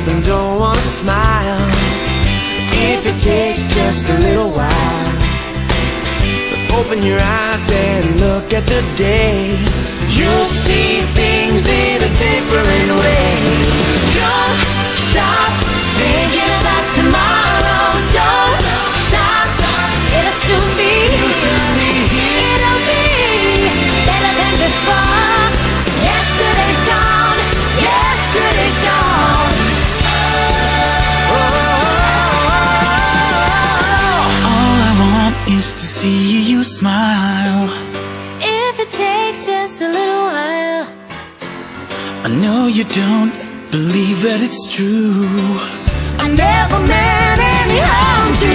up and don't wanna smile. If it takes just a little while, but open your eyes and look at the day. You'll see things in a different way. Don't stop thinking about tomorrow. Don't stop, it'll soon be. It'll be better than before. Yesterday's gone, yesterday's gone. All I want is to see you smile. If it takes just a little while. I know you don't believe that it's true. I never meant any harm to